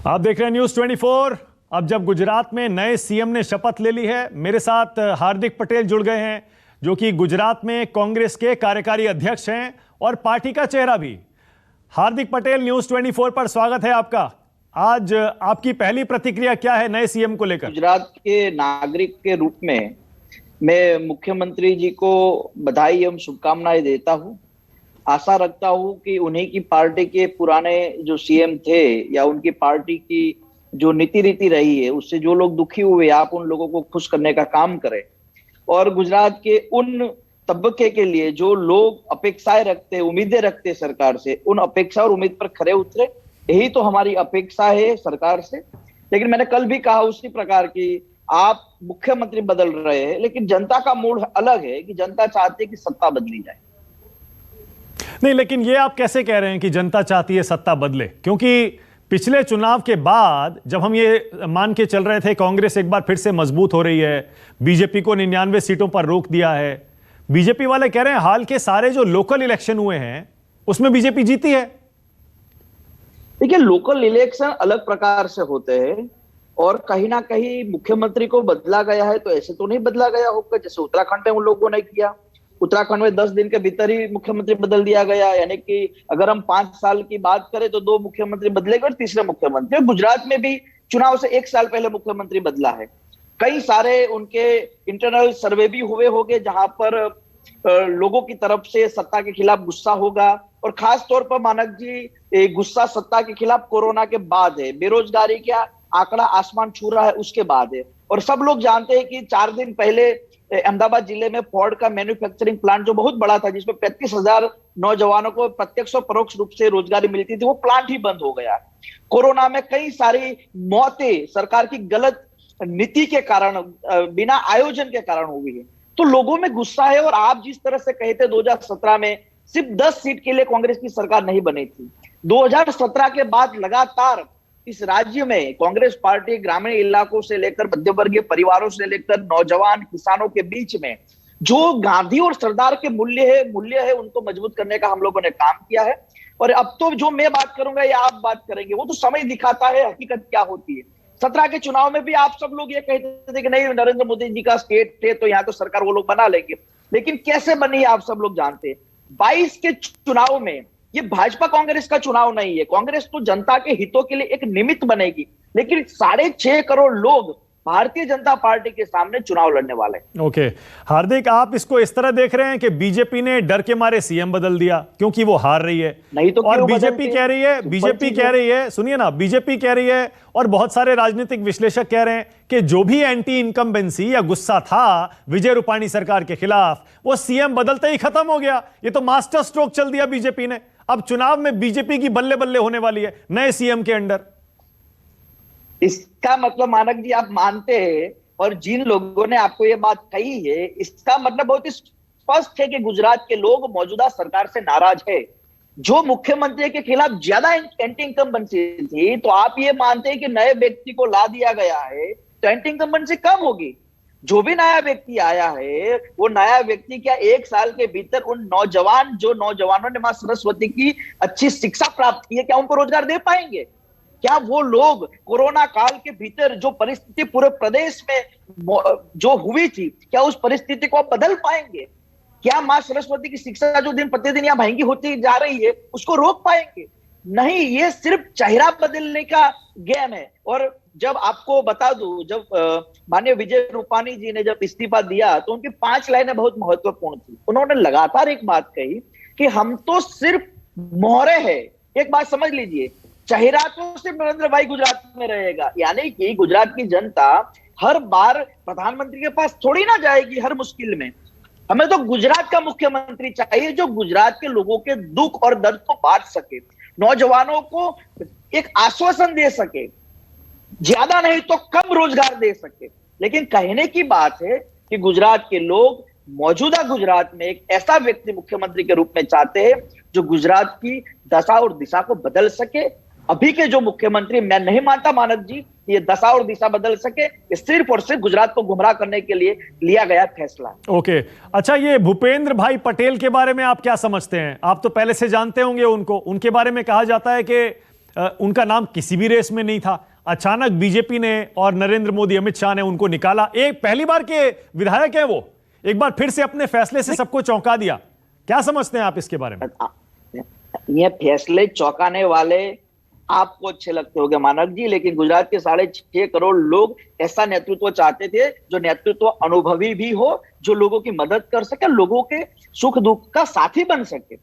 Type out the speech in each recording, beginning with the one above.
आप देख रहे हैं न्यूज़ 24। अब जब गुजरात में नए सीएम ने शपथ ले ली है, मेरे साथ हार्दिक पटेल जुड़ गए हैं, जो कि गुजरात में कांग्रेस के कार्यकारी अध्यक्ष हैं और पार्टी का चेहरा भी। हार्दिक पटेल, न्यूज़ 24 पर स्वागत है आपका। आज आपकी पहली प्रतिक्रिया क्या है नए सीएम को लेकर? गुजरात के नागरिक के रूप में मैं मुख्यमंत्री जी को बधाई एवं शुभकामनाएं देता हूं। आशा रखता हूं कि उन्हीं की पार्टी के पुराने जो सीएम थे या उनकी पार्टी की जो नीति रीति रही है उससे जो लोग दुखी हुए, आप उन लोगों को खुश करने का काम करें और गुजरात के उन तबके के लिए जो लोग अपेक्षाएं रखते हैं, उम्मीदें रखते हैं सरकार से, उन अपेक्षा और उम्मीद पर खरे उतरे। यही तो हमारी अपेक्षा है सरकार से। लेकिन मैंने कल भी कहा उसी प्रकार की, आप मुख्यमंत्री बदल रहे हैं लेकिन जनता का मूड अलग है कि जनता चाहती है कि सत्ता बदली जाए। नहीं, लेकिन ये आप कैसे कह रहे हैं कि जनता चाहती है सत्ता बदले? क्योंकि पिछले चुनाव के बाद जब हम ये मान के चल रहे थे कांग्रेस एक बार फिर से मजबूत हो रही है, बीजेपी को 99 सीटों पर रोक दिया है, बीजेपी वाले कह रहे हैं हाल के सारे जो लोकल इलेक्शन हुए हैं उसमें बीजेपी जीती है। देखिए, लोकल इलेक्शन अलग प्रकार से होते हैं और कहीं ना कहीं मुख्यमंत्री को बदला गया है तो ऐसे तो नहीं बदला गया होगा जैसे उत्तराखंड में उन लोगों ने किया। उत्तराखंड में 10 दिन के भीतर ही मुख्यमंत्री बदल दिया गया, यानी कि अगर हम 5 साल की बात करें तो 2 मुख्यमंत्री बदले गए और तीसरे मुख्यमंत्री। गुजरात में भी चुनाव से 1 साल पहले मुख्यमंत्री बदला है। कई सारे उनके इंटरनल सर्वे भी हुए होंगे जहां पर लोगों की तरफ से सत्ता के खिलाफ गुस्सा होगा और खास तौर पर मानक जी गुस्सा सत्ता के खिलाफ कोरोना के बाद है। बेरोजगारी का आंकड़ा आसमान छू रहा है उसके बाद है। और सब लोग जानते हैं कि 4 दिन पहले अहमदाबाद जिले में फोर्ड का मैन्युफैक्चरिंग प्लांट जो बहुत बड़ा था, जिसमें 35,000 नौजवानों को प्रत्यक्ष और परोक्ष रूप से रोजगारी मिलती थी, वो प्लांट ही बंद हो गया। कोरोना में कई सारी मौतें सरकार की गलत नीति के कारण, बिना आयोजन के कारण हुई है। तो लोगों में गुस्सा है। और आप जिस तरह से कहे थे 2017 में सिर्फ 10 सीट के लिए कांग्रेस की सरकार नहीं बनी थी, 2017 के बाद लगातार इस राज्य में कांग्रेस पार्टी ग्रामीण इलाकों से लेकर मध्यवर्गीय परिवारों से लेकर नौजवान किसानों के बीच में जो गांधी और सरदार के मूल्य है उनको मजबूत करने का हम लोगों ने काम किया है। और अब तो जो मैं बात करूंगा या आप बात करेंगे वो तो समय दिखाता है हकीकत क्या होती है। 17 के चुनाव में भी आप सब लोग ये कहते थे कि नहीं, नरेंद्र मोदी जी का स्टेट थे तो यहाँ तो सरकार वो लोग बना लेंगे, लेकिन कैसे बनी आप सब लोग जानते हैं। 22 के चुनाव में ये भाजपा कांग्रेस का चुनाव नहीं है। कांग्रेस तो जनता के हितों के लिए एक निमित्त बनेगी, लेकिन 6.5 करोड़ लोग भारतीय जनता पार्टी के सामने चुनाव लड़ने वाले हैं। ओके, हार्दिक, आप इसको इस तरह देख रहे हैं कि बीजेपी ने डर के मारे सीएम बदल दिया क्योंकि वो हार रही है? नहीं तो और बीजेपी कह रही है, सुनिए ना, बीजेपी कह रही है और बहुत सारे राजनीतिक विश्लेषक कह रहे हैं कि जो भी एंटी इनकम्बेंसी या गुस्सा था विजय रूपाणी सरकार के खिलाफ, वो सीएम बदलते ही खत्म हो गया। ये तो मास्टर स्ट्रोक चल दिया बीजेपी ने। अब चुनाव में बीजेपी की बल्ले बल्ले होने वाली है नए सीएम के अंडर। इसका मतलब मानक जी आप मानते हैं, और जिन लोगों ने आपको ये बात कही है इसका मतलब बहुत ही स्पष्ट है कि गुजरात के लोग मौजूदा सरकार से नाराज है। जो मुख्यमंत्री के खिलाफ ज्यादा एंटी इनकम्बेंसी थी, तो आप ये मानते हैं कि नए व्यक्ति को ला दिया गया है तो एंटी इनकम्बेंसी कम होगी। जो भी नया व्यक्ति आया है वो नया व्यक्ति क्या 1 साल के भीतर उन नौजवानों ने मां सरस्वती की अच्छी शिक्षा प्राप्त की है, क्या उनको रोजगार दे पाएंगे? क्या वो लोग कोरोना काल के भीतर जो परिस्थिति पूरे प्रदेश में जो हुई थी, क्या उस परिस्थिति को बदल पाएंगे? क्या मां सरस्वती की शिक्षा जो दिन प्रतिदिन यहाँ महंगी होती जा रही है उसको रोक पाएंगे? नहीं, ये सिर्फ चेहरा बदलने का गेम है। और जब आपको बता दूं, जब माननीय विजय रूपाणी जी ने जब इस्तीफा दिया तो उनकी 5 लाइनें बहुत महत्वपूर्ण थी। उन्होंने लगातार एक बात कही कि हम तो सिर्फ मोहरे हैं। एक बात समझ लीजिए, चेहरा तो सिर्फ नरेंद्र भाई गुजरात में रहेगा, यानी कि गुजरात की जनता हर बार प्रधानमंत्री के पास थोड़ी ना जाएगी हर मुश्किल में। हमें तो गुजरात का मुख्यमंत्री चाहिए जो गुजरात के लोगों के दुख और दर्द को बांट सके, नौजवानों को एक आश्वासन दे सके, ज्यादा नहीं तो कम रोजगार दे सके। लेकिन कहने की बात है कि गुजरात के लोग मौजूदा गुजरात में एक ऐसा व्यक्ति मुख्यमंत्री के रूप में चाहते हैं जो गुजरात की दशा और दिशा को बदल सके। अभी के जो मुख्यमंत्री, मैं नहीं मानता मानक जी ये दशा और दिशा बदल सके, ये सिर्फ और सिर्फ गुजरात को गुमराह करने के लिए लिया गया फैसला। ओके, अच्छा, ये भूपेंद्र भाई पटेल के बारे में आप क्या समझते हैं? आप तो पहले से जानते होंगे उनको। उनके बारे में कहा जाता है कि उनका नाम किसी भी रेस में नहीं था। अचानक बीजेपी ने और नरेंद्र मोदी, अमित शाह ने उनको निकाला। एक पहली बार के विधायक है वो, एक बार फिर से अपने फैसले से सबको चौंका दिया। क्या समझते हैं आप इसके बारे में? ये फैसले चौंकाने वाले आपको अच्छे लगते होंगे मानक जी, लेकिन गुजरात के 6.5 करोड़ लोग ऐसा नेतृत्व चाहते थे जो नेतृत्व अनुभवी भी हो, जो लोगों की मदद कर सके, लोगों के सुख दुख का साथी बन सके।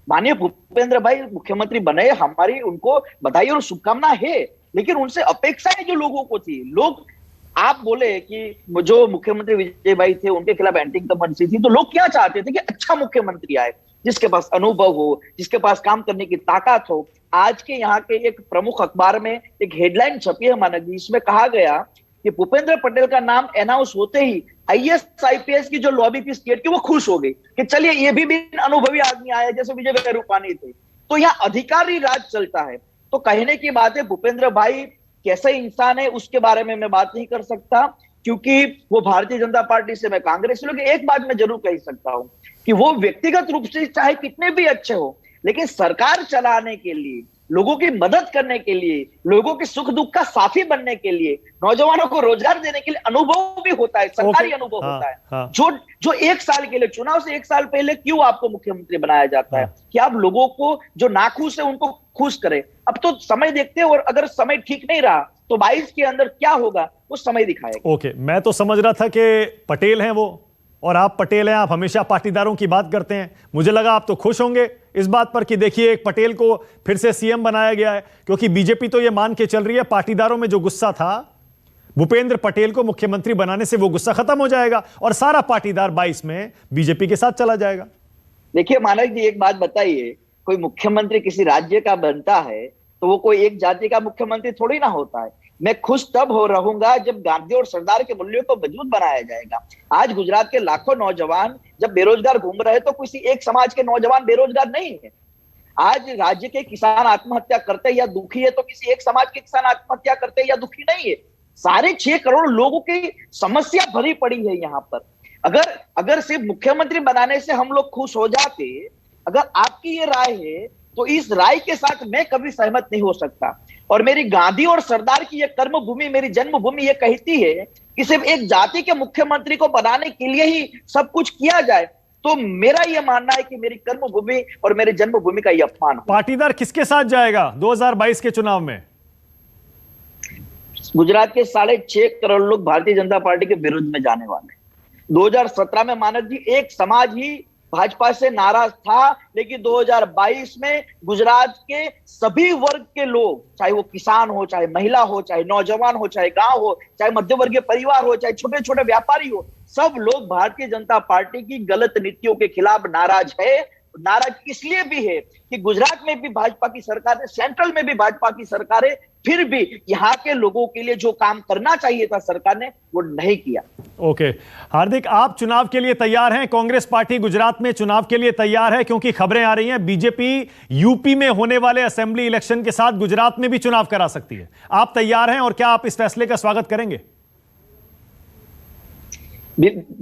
माननीय भूपेंद्र भाई मुख्यमंत्री बने, हमारी उनको बधाई और शुभकामना है, लेकिन उनसे अपेक्षाएं जो लोगों को थी, लोग आप बोले कि जो मुख्यमंत्री विजय भाई थे उनके खिलाफ एंटी इनकम्बेंसी थी, तो लोग क्या चाहते थे कि अच्छा मुख्यमंत्री आए, जिसके पास अनुभव हो, जिसके पास काम करने की ताकत हो। आज के यहाँ के एक प्रमुख अखबार में एक हेडलाइन छपी है मानक जी, इसमें कहा गया कि भूपेंद्र पटेल का नाम अनाउंस होते ही आईएएस आईपीएस की जो लॉबी थी स्टेट की, वो खुश हो गई कि चलिए ये भी अनुभवी आदमी आया, जैसे विजय भाई रूपानी थे। तो यहाँ अधिकारी राज चलता है। तो कहने की बात है, भूपेंद्र भाई कैसे इंसान है उसके बारे में मैं बात नहीं कर सकता, क्योंकि वो भारतीय जनता पार्टी से, मैं कांग्रेस से। लेकिन एक बात मैं जरूर कह सकता हूं कि वो व्यक्तिगत रूप से चाहे कितने भी अच्छे हो, लेकिन सरकार चलाने के लिए, लोगों की मदद करने के लिए, लोगों के सुख दुख का साथी बनने के लिए, नौजवानों को रोजगार देने के लिए अनुभव भी होता है, सरकारी अनुभव होता है। जो 1 साल के लिए, चुनाव से 1 साल पहले क्यों आपको मुख्यमंत्री बनाया जाता है कि आप लोगों को जो नाखुश है उनको खुश करें। अब तो समय देखते हैं, और अगर समय ठीक नहीं रहा तो 22 के अंदर क्या होगा वो समय दिखाएगा। ओके, मैं तो समझ रहा था कि पटेल हैं वो, और आप पटेल हैं, आप हमेशा पाटीदारों की बात करते हैं। मुझे लगा आप तो खुश होंगे इस बात पर कि देखिए एक पटेल को फिर से सीएम बनाया गया है, क्योंकि बीजेपी तो ये मान के चल रही है पाटीदारों में जो गुस्सा था भूपेंद्र पटेल को मुख्यमंत्री बनाने से, वो गुस्सा खत्म हो जाएगा और सारा पाटीदार 22 में बीजेपी के साथ चला जाएगा। देखिए मानक जी, एक बात बताइए, कोई मुख्यमंत्री किसी राज्य का बनता है तो वो कोई एक जाति का मुख्यमंत्री थोड़ी ना होता है। मैं खुश तब हो रहूंगा जब गांधी और सरदार के मूल्यों को मजबूत बनाया जाएगा। आज गुजरात के लाखों नौजवान जब बेरोजगार घूम रहे तो किसी एक समाज के नौजवान बेरोजगार नहीं है। आज राज्य के किसान आत्महत्या करते या दुखी है तो किसी एक समाज के किसान आत्महत्या करते या दुखी नहीं है। 6.5 करोड़ लोगों की समस्या भरी पड़ी है यहाँ पर। अगर सिर्फ मुख्यमंत्री बनाने से हम लोग खुश हो जाते, अगर आपकी ये राय है तो इस राय के साथ मैं कभी सहमत नहीं हो सकता। और मेरी गांधी और सरदार की ये कर्मभूमि, मेरी जन्मभूमि ये कहती है कि सिर्फ एक जाति के मुख्यमंत्री को बनाने के लिए ही सब कुछ किया जाए, तो मेरा ये मानना है कि मेरी कर्मभूमि और मेरी जन्मभूमि का ये अपमान हो। पाटीदार किसके साथ जाएगा 2022 के चुनाव में? गुजरात के 6.5 करोड़ लोग भारतीय जनता पार्टी के विरुद्ध में जाने वाले। 2017 में मानक जी एक समाज ही भाजपा से नाराज था, लेकिन 2022 में गुजरात के सभी वर्ग के लोग, चाहे वो किसान हो, चाहे महिला हो, चाहे नौजवान हो, चाहे गांव हो, चाहे मध्यवर्गीय परिवार हो, चाहे छोटे छोटे व्यापारी हो, सब लोग भारतीय जनता पार्टी की गलत नीतियों के खिलाफ नाराज है। नाराज इसलिए भी है कि गुजरात में भी भाजपा की सरकार है, सेंट्रल में भी भाजपा की सरकार है, फिर भी यहाँ के लोगों के लिए जो काम करना चाहिए था सरकार ने वो नहीं किया। ओके, हार्दिक, आप चुनाव के लिए तैयार हैं? कांग्रेस पार्टी गुजरात में चुनाव के लिए तैयार है, क्योंकि खबरें आ रही हैं बीजेपी यूपी में होने वाले असेंबली इलेक्शन के साथ गुजरात में भी चुनाव करा सकती है। आप तैयार हैं और क्या आप इस फैसले का स्वागत करेंगे?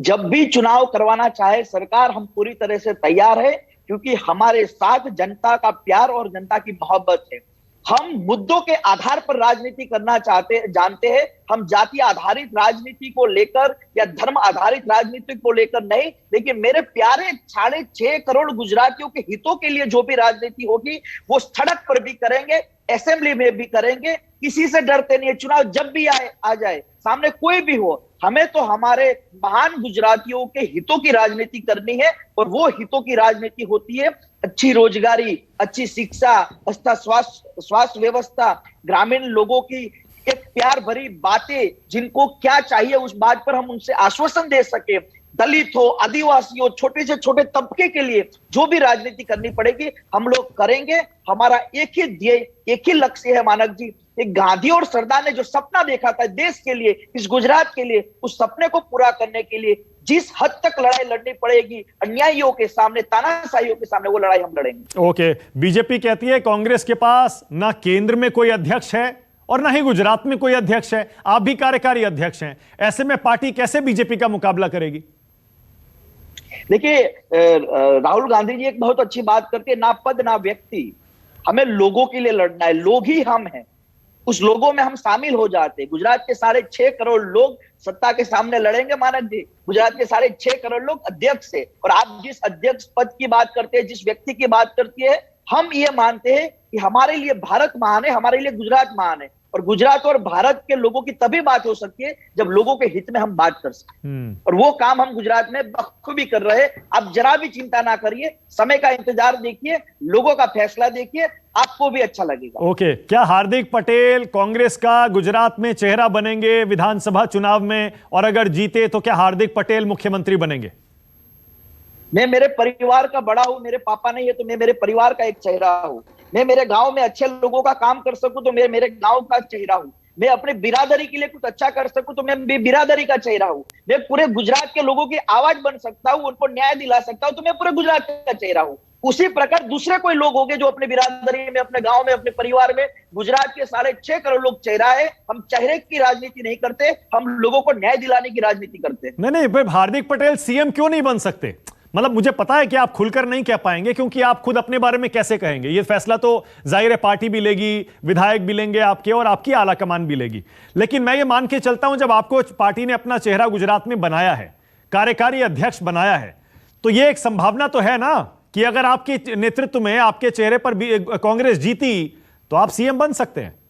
जब भी चुनाव करवाना चाहे सरकार, हम पूरी तरह से तैयार है, क्योंकि हमारे साथ जनता का प्यार और जनता की मोहब्बत है। हम मुद्दों के आधार पर राजनीति करना जानते हैं। हम जाति आधारित राजनीति को लेकर या धर्म आधारित राजनीति को लेकर नहीं, लेकिन मेरे प्यारे 6.5 करोड़ गुजरातियों के हितों के लिए जो भी राजनीति होगी वो सड़क पर भी करेंगे, असेंबली में भी करेंगे। किसी से डरते नहीं है। चुनाव जब भी आ जाए, सामने कोई भी हो, हमें तो हमारे महान गुजरातियों के हितों की राजनीति करनी है, और वो हितों की राजनीति होती है अच्छी रोजगारी, अच्छी शिक्षा, अच्छा स्वास्थ्य व्यवस्था, ग्रामीण लोगों की एक प्यार भरी बातें, जिनको क्या चाहिए उस बात पर हम उनसे आश्वासन दे सके। दलित हो, आदिवासी हो, छोटे से छोटे तबके के लिए जो भी राजनीति करनी पड़ेगी हम लोग करेंगे। हमारा एक ही ध्येय, एक ही लक्ष्य है मानक जी। एक गांधी और सरदार ने जो सपना देखा था देश के लिए, इस गुजरात के लिए, उस सपने को पूरा करने के लिए जिस हद तक लड़ाई लड़नी पड़ेगी अन्यायियों के सामने, तानाशाहियों के सामने, वो लड़ाई हम लड़ेंगे। ओके, बीजेपी कहती है कांग्रेस के पास ना केंद्र में कोई अध्यक्ष है और ना ही गुजरात में कोई अध्यक्ष है, आप भी कार्यकारी अध्यक्ष हैं। ऐसे में पार्टी कैसे बीजेपी का मुकाबला करेगी? देखिए, राहुल गांधी जी एक बहुत अच्छी बात करते हैं, ना पद ना व्यक्ति। हमें लोगों के लिए लड़ना है, लोग ही हम हैं, उस लोगों में हम शामिल हो जाते हैं। गुजरात के 6.5 करोड़ लोग सत्ता के सामने लड़ेंगे मानक जी, गुजरात के 6.5 करोड़ लोग अध्यक्ष से, और आप जिस अध्यक्ष पद की बात करते हैं, जिस व्यक्ति की बात करती है, हम ये मानते हैं कि हमारे लिए भारत महान है, हमारे लिए गुजरात महान है, और गुजरात और भारत के लोगों की तभी बात हो सकती है जब लोगों के हित में हम बात कर सकें, और वो काम हम गुजरात में बखूबी कर रहे हैं। आप जरा भी चिंता ना करिए, समय का इंतजार देखिए, लोगों का फैसला देखिए, आपको भी अच्छा लगेगा। ओके, क्या हार्दिक पटेल कांग्रेस का गुजरात में चेहरा बनेंगे विधानसभा चुनाव में, और अगर जीते तो क्या हार्दिक पटेल मुख्यमंत्री बनेंगे? मैं मेरे परिवार का बड़ा हूं, मेरे पापा नहीं है तो मैं मेरे परिवार का एक चेहरा हूं। मैं मेरे गांव में अच्छे लोगों का काम कर सकूं तो मैं मेरे गांव का चेहरा हूं। मैं अपने बिरादरी के लिए कुछ अच्छा कर सकूं तो मैं बिरादरी का चेहरा हूं। मैं पूरे गुजरात के लोगों की आवाज बन सकता हूं, उनको न्याय दिला सकता हूं तो मैं पूरे गुजरात का चेहरा हूं। उसी प्रकार दूसरे कोई लोग होंगे जो अपने बिरादरी में, अपने गांव में, अपने परिवार में, गुजरात के 6.5 करोड़ लोग चेहरा है। हम चेहरे की राजनीति नहीं करते, हम लोगों को न्याय दिलाने की राजनीति करते हैं। नहीं, हार्दिक पटेल सीएम क्यों नहीं बन सकते? मतलब मुझे पता है कि आप खुलकर नहीं कह पाएंगे, क्योंकि आप खुद अपने बारे में कैसे कहेंगे? ये फैसला तो जाहिर है पार्टी भी लेगी, विधायक भी लेंगे आपके, और आपकी आला कमान भी लेगी। लेकिन मैं ये मान के चलता हूं, जब आपको पार्टी ने अपना चेहरा गुजरात में बनाया है, कार्यकारी अध्यक्ष बनाया है, तो ये एक संभावना तो है ना कि अगर आपके नेतृत्व में, आपके चेहरे पर भी कांग्रेस जीती तो आप सीएम बन सकते हैं।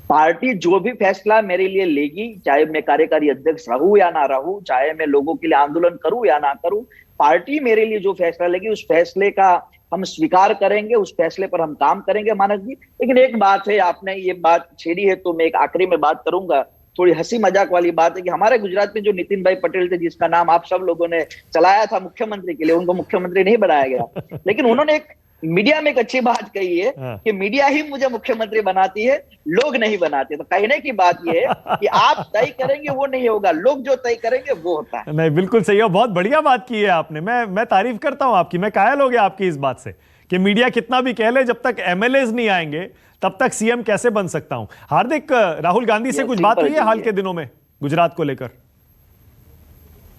पार्टी जो भी फैसला मेरे लिए लेगी, चाहे मैं कार्यकारी अध्यक्ष रहूं या ना रहूं, चाहे मैं लोगों के लिए आंदोलन करूं या ना करूं, पार्टी मेरे लिए जो फैसला लेगी उस फैसले का हम स्वीकार करेंगे, उस फैसले पर हम काम करेंगे मानक जी। लेकिन एक बात है, आपने ये बात छेड़ी है तो मैं एक आखिरी में बात करूंगा, थोड़ी हंसी मजाक वाली बात है कि हमारे गुजरात में जो नितिन भाई पटेल थे, जिसका नाम आप सब लोगों ने चलाया था मुख्यमंत्री के लिए, उनको मुख्यमंत्री नहीं बनाया गया, लेकिन उन्होंने एक मीडिया में एक अच्छी बात कही है कि मीडिया ही मुझे मुख्यमंत्री बनाती है, लोग नहीं बनाते। तो कहने की बात यह है कि आप तय करेंगे वो नहीं होगा, लोग जो तय करेंगे वो होता है। नहीं, बिल्कुल सही है, बहुत बढ़िया बात की है आपने। मैं तारीफ करता हूं आपकी, मैं कायल हो गया आपकी इस बात से कि मीडिया कितना भी कह ले, जब तक एमएलएज नहीं आएंगे तब तक सीएम कैसे बन सकता हूं। हार्दिक, राहुल गांधी से कुछ बात हुई है हाल के दिनों में गुजरात को लेकर?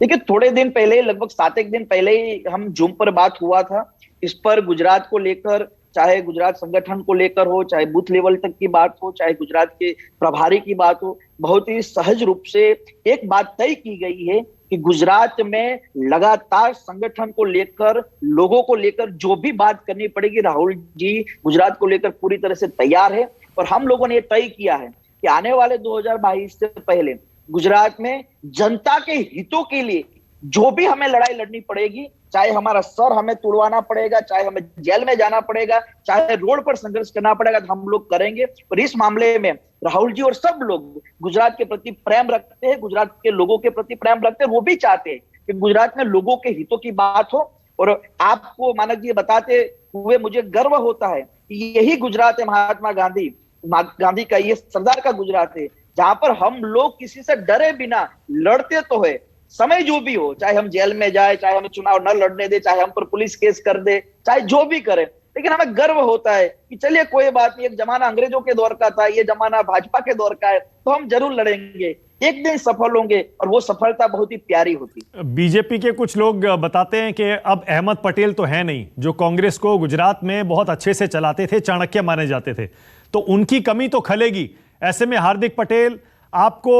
देखिए, थोड़े दिन पहले, लगभग 7 दिन पहले ही हम जूम पर बात हुआ था। इस पर गुजरात को लेकर, चाहे गुजरात संगठन को लेकर हो, चाहे बूथ लेवल तक की बात हो, चाहे गुजरात के प्रभारी की बात हो, बहुत ही सहज रूप से एक बात तय की गई है कि गुजरात में लगातार संगठन को लेकर, लोगों को लेकर जो भी बात करनी पड़ेगी, राहुल जी गुजरात को लेकर पूरी तरह से तैयार है। और हम लोगों ने ये तय किया है कि आने वाले 2022 से पहले गुजरात में जनता के हितों के लिए जो भी हमें लड़ाई लड़नी पड़ेगी, चाहे हमारा सर हमें तुड़वाना पड़ेगा, चाहे हमें जेल में जाना पड़ेगा, चाहे रोड पर संघर्ष करना पड़ेगा, तो हम लोग करेंगे। और इस मामले में राहुल जी और सब लोग गुजरात के प्रति प्रेम रखते हैं, गुजरात के लोगों के प्रति प्रेम रखते हैं। वो भी चाहते हैं कि गुजरात में लोगों के हितों की बात हो। और आपको मानक जी बताते हुए मुझे गर्व होता है कि यही गुजरात है महात्मा गांधी का, ये सरदार का गुजरात है, जहां पर हम लोग किसी से डरे बिना लड़ते तो है, समय जो भी हो, चाहे हम जेल में जाए, चाहे हमें चुनाव न लड़ने दे, चाहे हम पर पुलिस केस कर दे, चाहे जो भी करे, लेकिन हमें गर्व होता है कि चलिए कोई बात नहीं, एक जमाना अंग्रेजों के दौर का था, ये जमाना भाजपा के दौर का है, तो हम जरूर लड़ेंगे, एक दिन सफल होंगे, और वो सफलता बहुत ही प्यारी होती। बीजेपी के कुछ लोग बताते हैं कि अब अहमद पटेल तो है नहीं, जो कांग्रेस को गुजरात में बहुत अच्छे से चलाते थे, चाणक्य माने जाते थे, तो उनकी कमी तो खलेगी। ऐसे में हार्दिक पटेल, आपको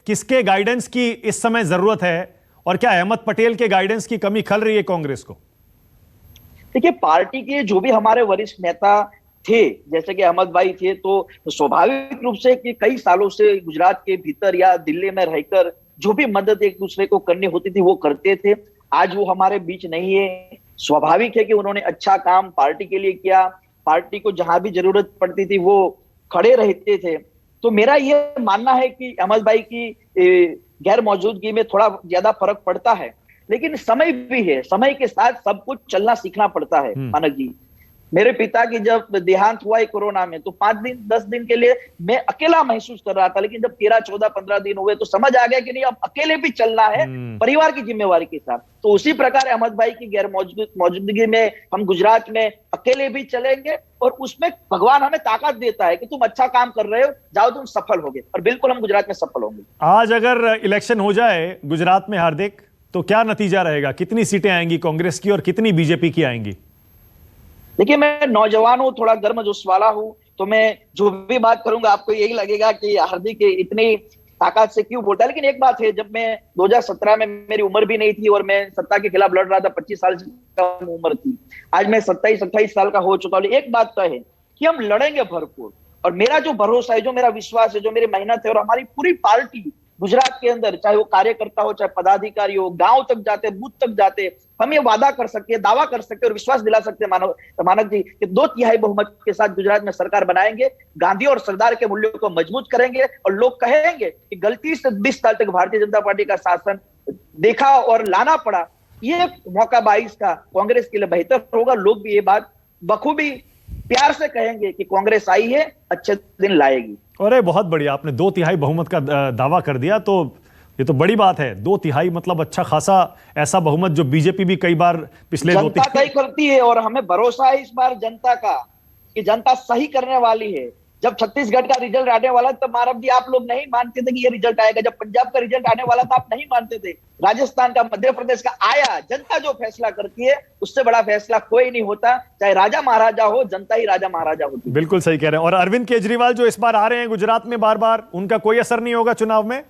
किसके गाइडेंस की इस समय जरूरत है, और क्या अहमद पटेल के गाइडेंस की कमी खल रही है कांग्रेस को? देखिए, पार्टी के जो भी हमारे वरिष्ठ नेता थे, जैसे कि अहमद भाई थे, तो स्वाभाविक रूप से कि कई सालों से गुजरात के भीतर या दिल्ली में रहकर जो भी मदद एक दूसरे को करनी होती थी वो करते थे। आज वो हमारे बीच नहीं है। स्वाभाविक है कि उन्होंने अच्छा काम पार्टी के लिए किया, पार्टी को जहां भी जरूरत पड़ती थी वो खड़े रहते थे। तो मेरा ये मानना है कि अहमद भाई की गैर मौजूदगी में थोड़ा ज्यादा फर्क पड़ता है, लेकिन समय भी है, समय के साथ सब कुछ चलना सीखना पड़ता है मानक जी। मेरे पिता की जब देहांत हुआ है कोरोना में, तो 5 दिन 10 दिन के लिए मैं अकेला महसूस कर रहा था, लेकिन जब 13 14 15 दिन हुए तो समझ आ गया कि नहीं, अब अकेले भी चलना है परिवार की जिम्मेवारी के साथ। तो उसी प्रकार अहमद भाई की गैर मौजूदगी में हम गुजरात में अकेले भी चलेंगे, और उसमें भगवान हमें ताकत देता है कि तुम अच्छा काम कर रहे हो, जाओ तुम सफल होगे, और बिल्कुल हम गुजरात में सफल होंगे। आज अगर इलेक्शन हो जाए गुजरात में हार्दिक, तो क्या नतीजा रहेगा? कितनी सीटें आएंगी कांग्रेस की और कितनी बीजेपी की आएंगी? देखिए, मैं नौजवान हूँ, थोड़ा गर्मजोश वाला हूँ, तो मैं जो भी बात करूंगा आपको यही लगेगा कि हार्दिक इतनी ताकत से क्यों बोलता है। लेकिन एक बात है, जब मैं 2017 में मेरी उम्र भी नहीं थी और मैं सत्ता के खिलाफ लड़ रहा था, 25 साल की कम उम्र थी। आज मैं 27-28 साल का हो चुका हूँ। एक बात तो है कि हम लड़ेंगे भरपूर, और मेरा जो भरोसा है, जो मेरा विश्वास है, जो मेरी मेहनत है, और हमारी पूरी पार्टी गुजरात के अंदर, चाहे वो कार्यकर्ता हो, चाहे पदाधिकारी हो, गांव तक जाते, बूथ तक जाते, हम ये वादा कर सकते हैं, दावा कर सकते हैं और विश्वास दिला सकते हैं मानक जी कि 2/3 बहुमत के साथ गुजरात में सरकार बनाएंगे, गांधी और सरदार के मूल्यों को मजबूत करेंगे, और लोग कहेंगे कि गलती से 20 साल तक भारतीय जनता पार्टी का शासन देखा और लाना पड़ा, ये मौका 22 का कांग्रेस के लिए बेहतर होगा। लोग भी ये बात बखूबी प्यार से कहेंगे कि कांग्रेस आई है, अच्छे दिन लाएगी। अरे बहुत बढ़िया, आपने 2/3 बहुमत का दावा कर दिया, तो ये तो बड़ी बात है। 2/3 मतलब अच्छा खासा ऐसा बहुमत जो बीजेपी भी कई बार पिछले जनता तय करती है, और हमें भरोसा है इस बार जनता का कि जनता सही करने वाली है। जब छत्तीसगढ़ का रिजल्ट आने वाला तब मानव जी आप लोग नहीं मानते थे कि ये रिजल्ट आएगा। जब पंजाब का रिजल्ट आने वाला था आप नहीं मानते थे। राजस्थान का, मध्य प्रदेश का आया। जनता जो फैसला करती है उससे बड़ा फैसला कोई नहीं होता, चाहे राजा महाराजा हो, जनता ही राजा महाराजा होती है। बिल्कुल सही कह रहे हैं। और अरविंद केजरीवाल जो इस बार आ रहे हैं गुजरात में बार बार, उनका कोई असर नहीं होगा चुनाव में?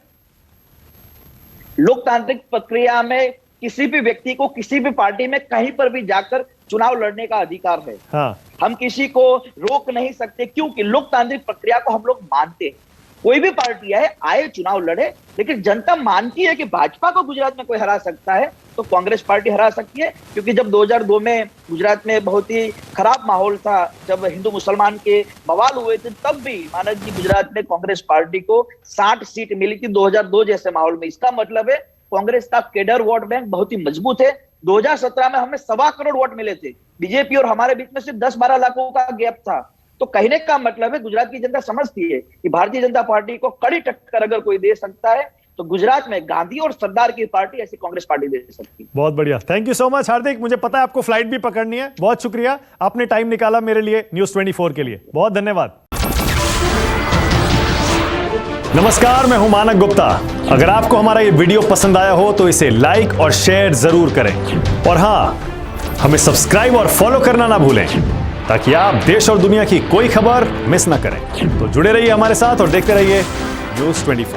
लोकतांत्रिक प्रक्रिया में किसी भी व्यक्ति को किसी भी पार्टी में कहीं पर भी जाकर चुनाव लड़ने का अधिकार है। हाँ। हम किसी को रोक नहीं सकते, क्योंकि लोकतांत्रिक प्रक्रिया को हम लोग मानते हैं। कोई भी पार्टी आए चुनाव लड़े, लेकिन जनता मानती है कि भाजपा को गुजरात में कोई हरा सकता है तो कांग्रेस पार्टी हरा सकती है। क्योंकि जब 2002 में गुजरात में बहुत ही खराब माहौल था, जब हिंदू मुसलमान के बवाल हुए थे, तब भी मानक जी गुजरात में कांग्रेस पार्टी को 60 सीट मिली थी 2002 जैसे माहौल में। इसका मतलब है कांग्रेस का केडर वोट बैंक बहुत ही मजबूत है। 2017 में हमें 1.25 करोड़ वोट मिले थे, बीजेपी और हमारे बीच में सिर्फ 10-12 लाखों का गैप था। तो कहने का मतलब है गुजरात की जनता समझती है कि भारतीय जनता पार्टी को कड़ी टक्कर अगर कोई दे सकता है तो गुजरात में गांधी और सरदार की पार्टी ऐसी कांग्रेस पार्टी दे सकती है। बहुत बढ़िया, थैंक यू सो मच हार्दिक। मुझे पता है आपको फ्लाइट भी पकड़नी है, बहुत शुक्रिया, आपने टाइम निकाला मेरे लिए, न्यूज़ 24 के लिए, बहुत धन्यवाद। नमस्कार, मैं हूं मानक गुप्ता। अगर आपको हमारा ये वीडियो पसंद आया हो तो इसे लाइक और शेयर जरूर करें, और हां, हमें सब्सक्राइब और फॉलो करना ना भूलें ताकि आप देश और दुनिया की कोई खबर मिस ना करें। तो जुड़े रहिए हमारे साथ और देखते रहिए न्यूज़ 24।